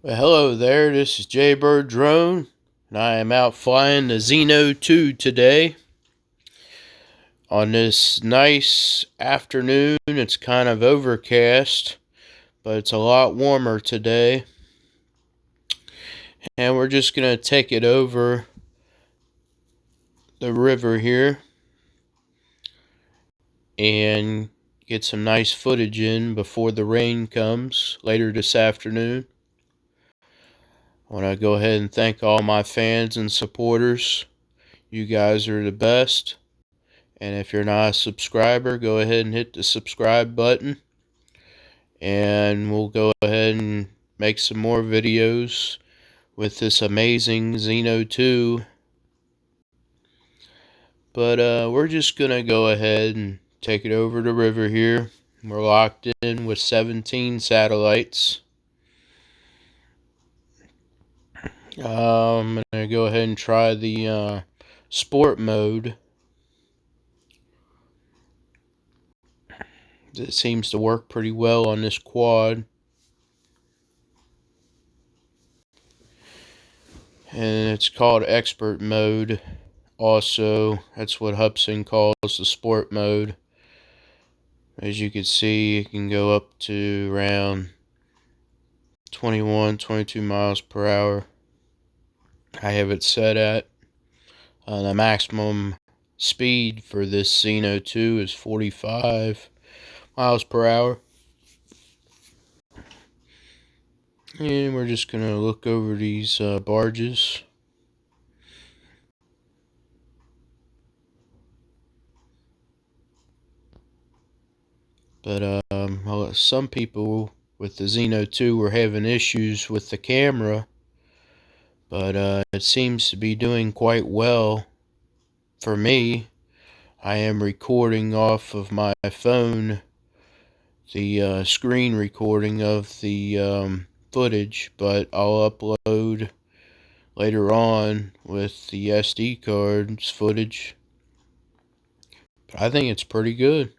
Well, hello there, this is Jaybird Drone, and I am out flying the Zino 2 today. On this nice afternoon, it's kind of overcast, but it's a lot warmer today. And we're just going to take it over the river here and get some nice footage in before the rain comes later this afternoon. I want to go ahead and thank all my fans and supporters. You guys are the best. And if you're not a subscriber, go ahead and hit the subscribe button. And we'll go ahead and make some more videos with this amazing Zino 2. But we're just going to go ahead and take it over the river here. We're locked in with 17 satellites. I'm going to go ahead and try the sport mode. It seems to work pretty well on this quad. And it's called expert mode. Also, that's what Hubson calls the sport mode. As you can see, it can go up to around 22 miles per hour. I have it set at the maximum speed for this Zino 2 is 45 miles per hour. And we're just going to look over these barges. But some people with the Zino 2 were having issues with the camera. But it seems to be doing quite well for me. I am recording off of my phone the screen recording of the footage, but I'll upload later on with the SD card's footage. But I think it's pretty good.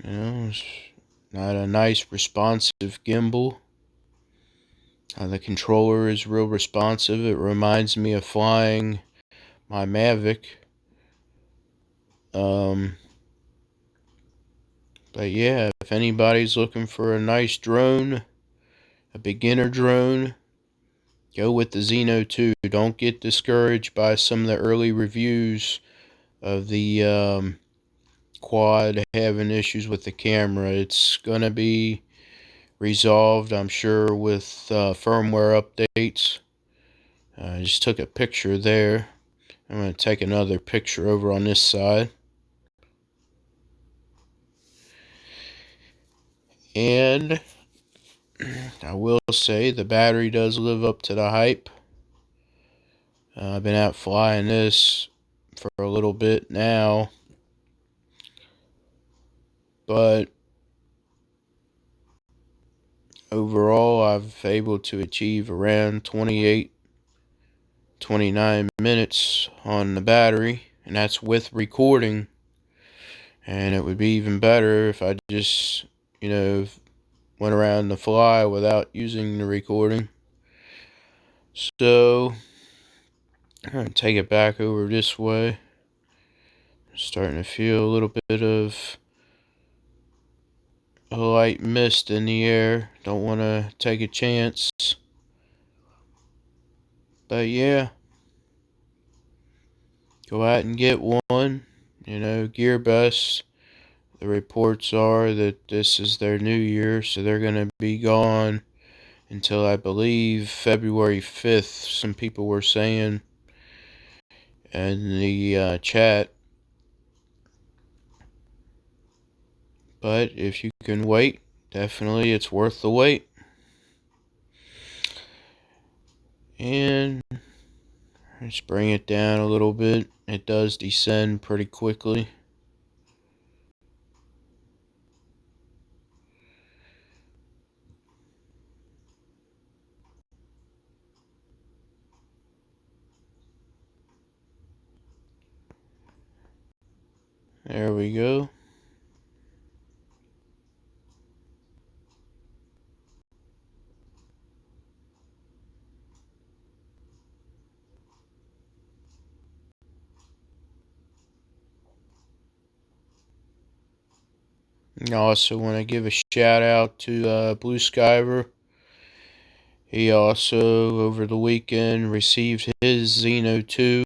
You know, it's not a nice responsive gimbal. The controller is real responsive. It reminds me of flying my Mavic. But yeah, if anybody's looking for a nice drone, a beginner drone, go with the Zino 2. Don't get discouraged by some of the early reviews of the quad having issues with the camera. It's going to be resolved, I'm sure, with firmware updates. I just took a picture there. I'm going to take another picture over on this side. And I will say the battery does live up to the hype. I've been out flying this for a little bit now, but overall I've able to achieve around 29 minutes on the battery, and that's with recording. And it would be even better if I just, went around the fly without using the recording. So I'm going to take it back over this way. Starting to feel a little bit of a light mist in the air. Don't want to take a chance. But yeah, go out and get one. Gearbus, the reports are that this is their new year, so they're going to be gone until, I believe, February 5th. Some people were saying in the chat. But if you can wait, definitely it's worth the wait. And let's bring it down a little bit. It does descend pretty quickly. There we go. I also want to give a shout out to Blue Skyver. He also, over the weekend, received his Zino 2.